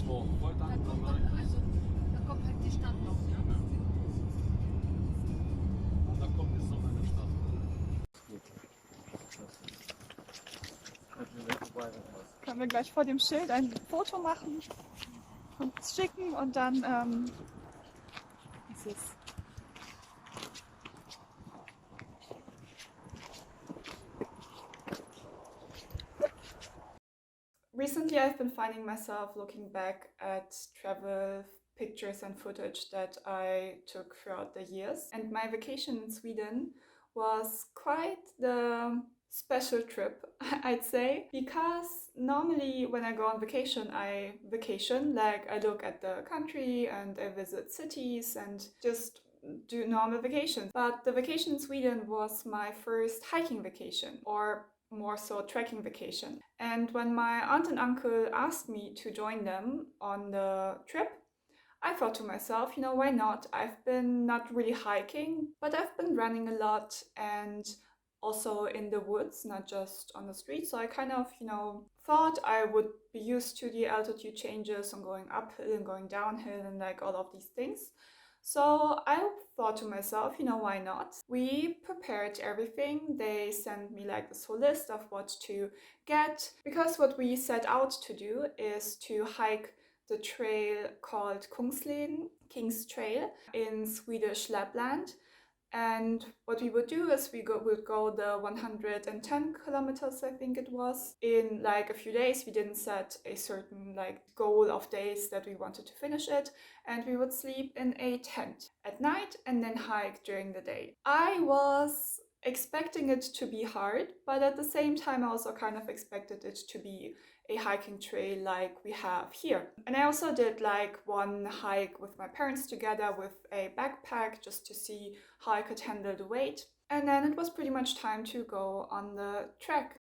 små. Da kommt halt die Stadt noch, ne? Und da kommt jetzt noch eine Stadt. Können wir gleich vor dem Schild ein Foto machen und schicken und dann ist es. Recently I've been finding myself looking back at travel pictures and footage that I took throughout the years, and my vacation in Sweden was quite the special trip, I'd say, because normally when I go on vacation, I look at the country and I visit cities and just do normal vacations. But the vacation in Sweden was my first hiking vacation, or more so trekking vacation. And when my aunt and uncle asked me to join them on the trip, I thought to myself, why not? I've been not really hiking, but I've been running a lot and also in the woods, not just on the street. So I kind of, thought I would be used to the altitude changes and going uphill and going downhill and like all of these things. So I thought to myself, why not? We prepared everything. They sent me like this whole list of what to get, because what we set out to do is to hike the trail called Kungsleden, King's Trail, in Swedish Lapland. And what we would do is would go the 110 kilometers, I think it was, in like a few days. We didn't set a certain like goal of days that we wanted to finish it, and we would sleep in a tent at night and then hike during the day. I was expecting it to be hard, but at the same time I also kind of expected it to be a hiking trail like we have here. And I also did like one hike with my parents together with a backpack just to see how I could handle the weight. And then it was pretty much time to go on the trek.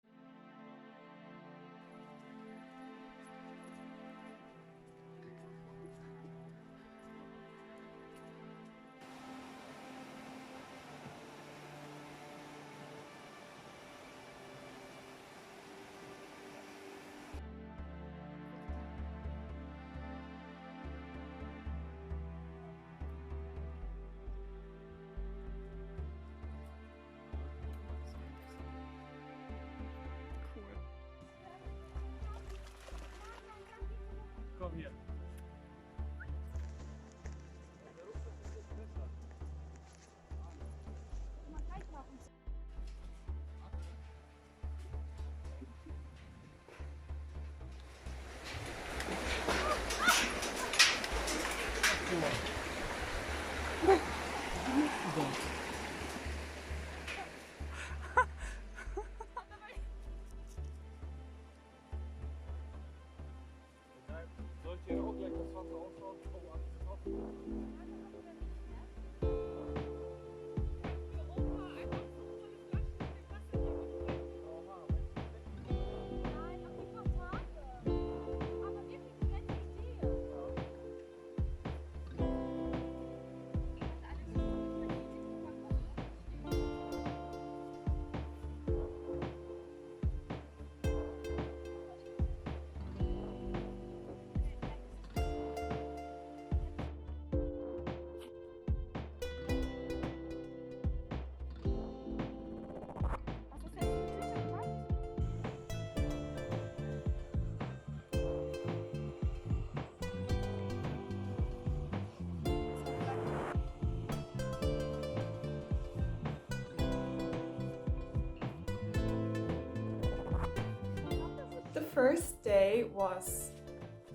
Komm hier. Sollt ihr auch gleich das Wasser ausschauen? Oh, alles drauf. The first day was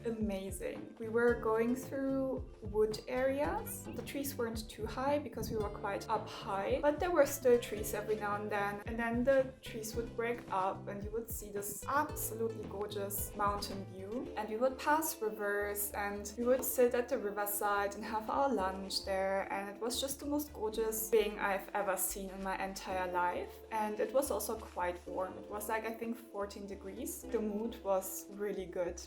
amazing. We were going through wood areas. The trees weren't too high because we were quite up high, but there were still trees every now and then the trees would break up and you would see this absolutely gorgeous mountain view. And we would pass rivers and we would sit at the riverside and have our lunch there, and it was just the most gorgeous thing I've ever seen in my entire life. And it was also quite warm. It was like I think 14 degrees. The mood was really good.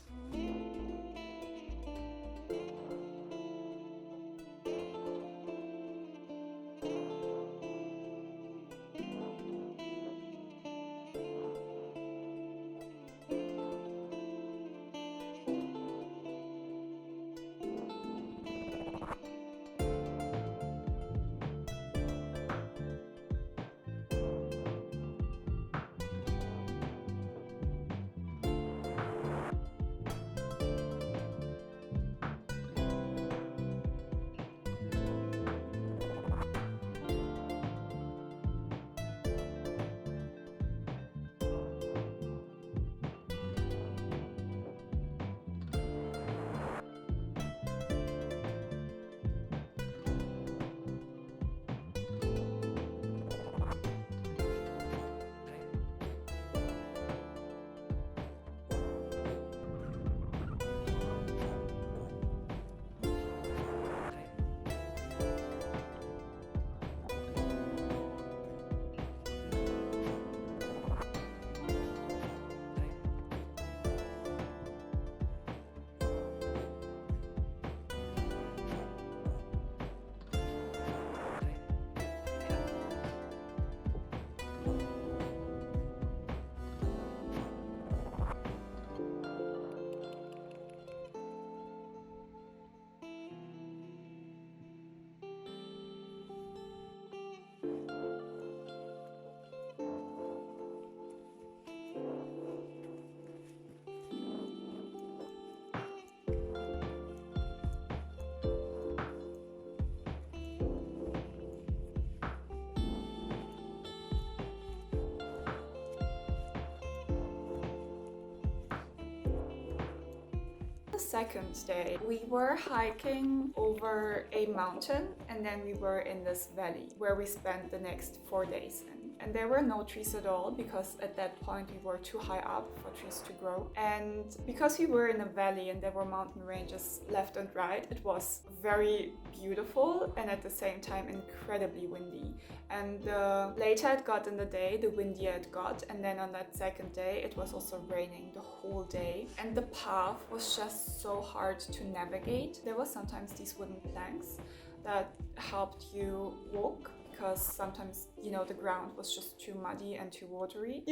second day, we were hiking over a mountain and then we were in this valley where we spent the next 4 days in. And there were no trees at all because at that point we were too high up for trees to grow. And because we were in a valley and there were mountain ranges left and right, it was very beautiful and at the same time incredibly windy. And the later it got in the day, the windier it got. And then on that second day, it was also raining the whole day. And the path was just so hard to navigate. There were sometimes these wooden planks that helped you walk, because sometimes, the ground was just too muddy and too watery.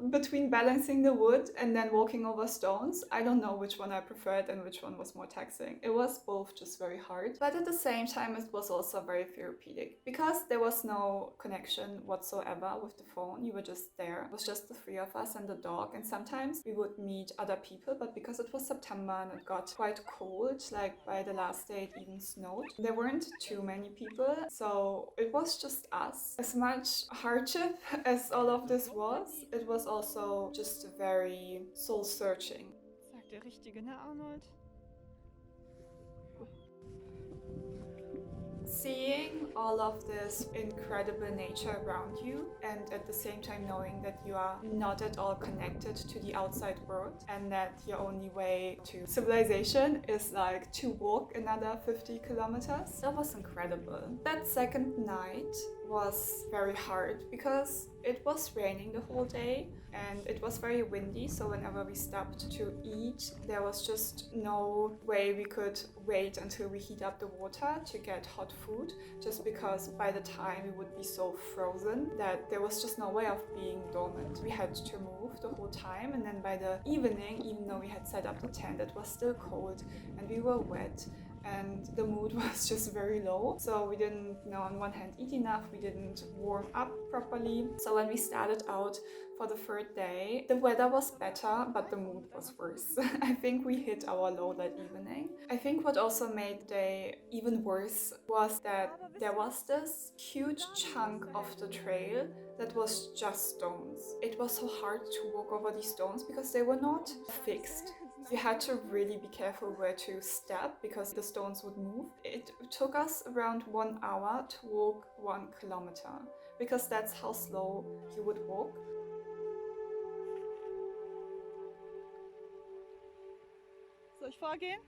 Between balancing the wood and then walking over stones, I don't know which one I preferred and which one was more taxing. It was both just very hard, but at the same time it was also very therapeutic because there was no connection whatsoever with the phone. You were just there. It was just the three of us and the dog, and sometimes we would meet other people, but because it was September and it got quite cold, like by the last day it even snowed, there weren't too many people, so it was just us. As much hardship as all of this was, it was also just very soul-searching. Sagt der Richtige, ne, Arnold? Seeing all of this incredible nature around you and at the same time knowing that you are not at all connected to the outside world and that your only way to civilization is like to walk another 50 kilometers. That was incredible. That second night was very hard because it was raining the whole day and it was very windy, so whenever we stopped to eat, there was just no way we could wait until we heat up the water to get hot food, just because by the time we would be so frozen that there was just no way of being dormant. We had to move the whole time, and then by the evening, even though we had set up the tent, it was still cold and we were wet. And the mood was just very low. So we didn't, on one hand, eat enough, we didn't warm up properly. So when we started out for the third day, the weather was better, but the mood was worse. I think we hit our low that evening. I think what also made the day even worse was that there was this huge chunk of the trail that was just stones. It was so hard to walk over these stones because they were not fixed. You had to really be careful where to step because the stones would move. It took us around 1 hour to walk 1 kilometer because that's how slow you would walk. Soll ich vorgehen?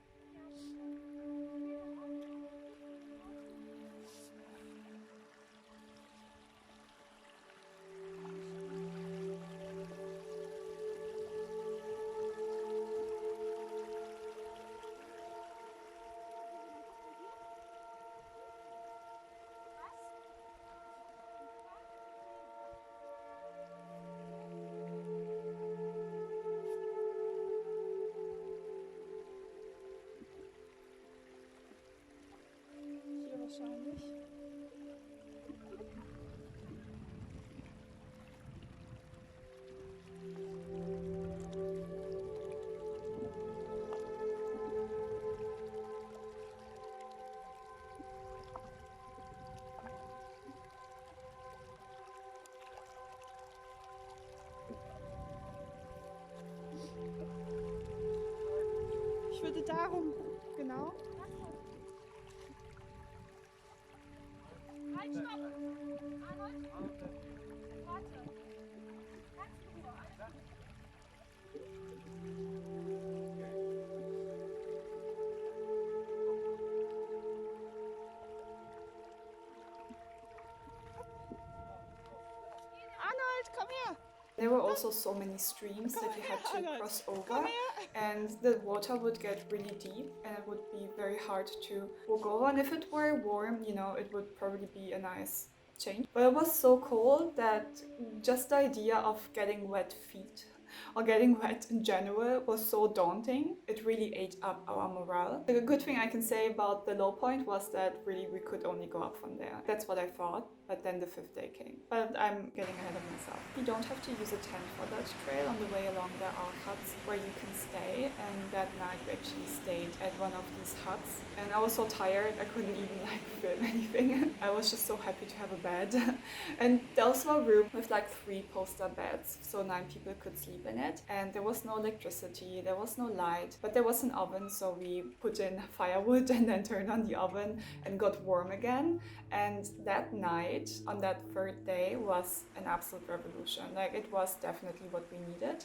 Wahrscheinlich. Ich würde darum, genau. Halt, stopp! Arnold! Warte! Ganz in Ruhe, alles gut. Arnold, komm her! There were also so many streams that you had to cross over, and the water would get really deep and it would be very hard to walk over. And if it were warm, it would probably be a nice change. But it was so cold that just the idea of getting wet feet or getting wet in general was so daunting. It really ate up our morale. The good thing I can say about the low point was that really we could only go up from there. That's what I thought. But then the 5th day came. But I'm getting ahead of myself. You don't have to use a tent for that trail. On the way along there are huts where you can stay, and that night we actually stayed at one of these huts. And I was so tired I couldn't even film anything. I was just so happy to have a bed. And there was a room with 3 poster beds, so 9 people could sleep in it. And there was no electricity, there was no light, but there was an oven, so we put in firewood and then turned on the oven and got warm again. And that night, on that 3rd day, was an absolute revolution. It was definitely what we needed.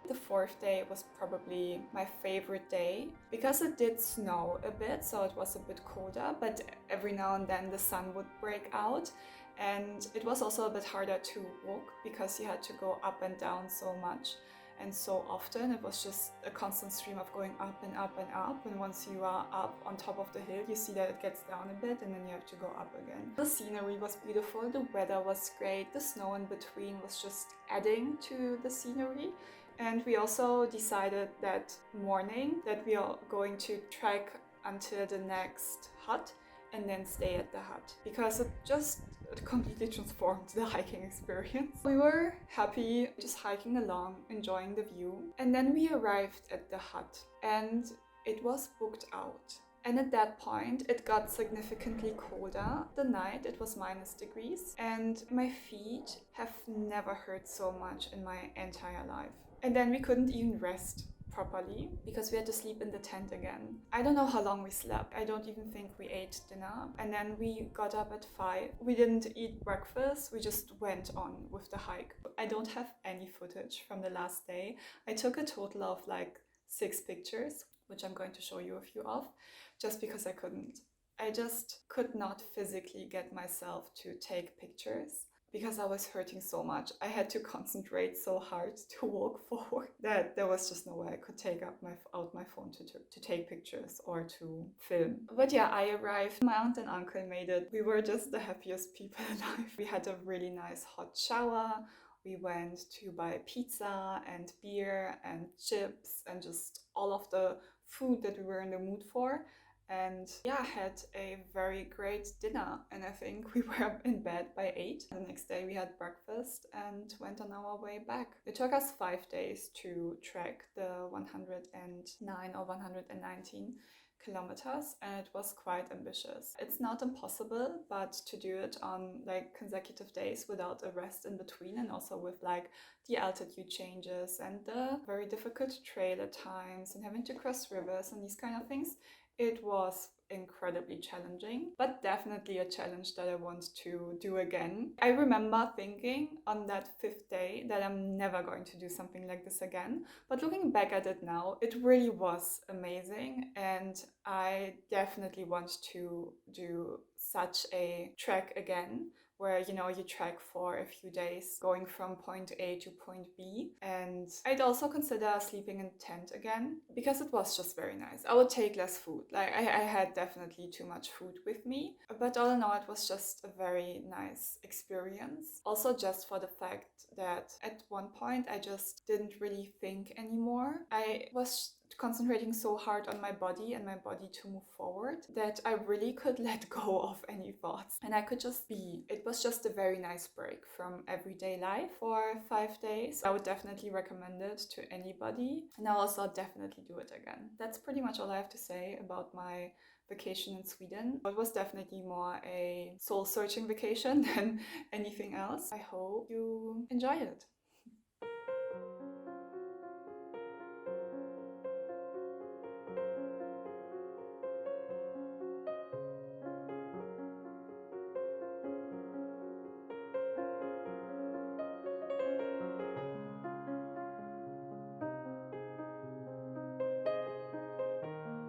The fourth day was probably my favorite day because it did snow a bit, so it was a bit colder, but every now and then the sun would break out. And it was also a bit harder to walk because you had to go up and down so much and so often. It was just a constant stream of going up and up and up. And once you are up on top of the hill, you see that it gets down a bit and then you have to go up again. The scenery was beautiful, the weather was great, the snow in between was just adding to the scenery. And we also decided that morning that we are going to trek until the next hut and then stay at the hut because it completely transformed the hiking experience. We were happy just hiking along, enjoying the view, and then we arrived at the hut and it was booked out. And at that point it got significantly colder. The night it was -degrees and my feet have never hurt so much in my entire life. And then we couldn't even rest properly because we had to sleep in the tent again. I don't know how long we slept. I don't even think we ate dinner. And then we got up at 5. We didn't eat breakfast. We just went on with the hike. I don't have any footage from the last day. I took a total of like 6 pictures, which I'm going to show you a few of, just because I couldn't. I just could not physically get myself to take pictures because I was hurting so much. I had to concentrate so hard to walk forward that there was just no way I could take out my phone to take pictures or to film. But yeah, I arrived. My aunt and uncle made it. We were just the happiest people alive. We had a really nice hot shower. We went to buy pizza and beer and chips and just all of the food that we were in the mood for. And yeah, had a very great dinner, and I think we were in bed by 8. The next day we had breakfast and went on our way back. It took us 5 days to trek the 109 or 119 kilometers, and it was quite ambitious. It's not impossible, but to do it on like consecutive days without a rest in between, and also with like the altitude changes and the very difficult trail at times and having to cross rivers and these kind of things, it was incredibly challenging, but definitely a challenge that I want to do again. I remember thinking on that 5th day that I'm never going to do something like this again, but looking back at it now, it really was amazing, and I definitely want to do such a trek again, where, you know, you trek for a few days going from point A to point B. And I'd also consider sleeping in tent again because it was just very nice. I would take less food. Like I had definitely too much food with me, but all in all it was just a very nice experience. Also just for the fact that at one point I just didn't really think anymore. I was concentrating so hard on my body and my body to move forward that I really could let go of any thoughts and I could just be. It was just a very nice break from everyday life for 5 days. I would definitely recommend it to anybody, and I'll also definitely do it again. That's pretty much all I have to say about my vacation in Sweden. It was definitely more a soul-searching vacation than anything else. I hope you enjoyed it.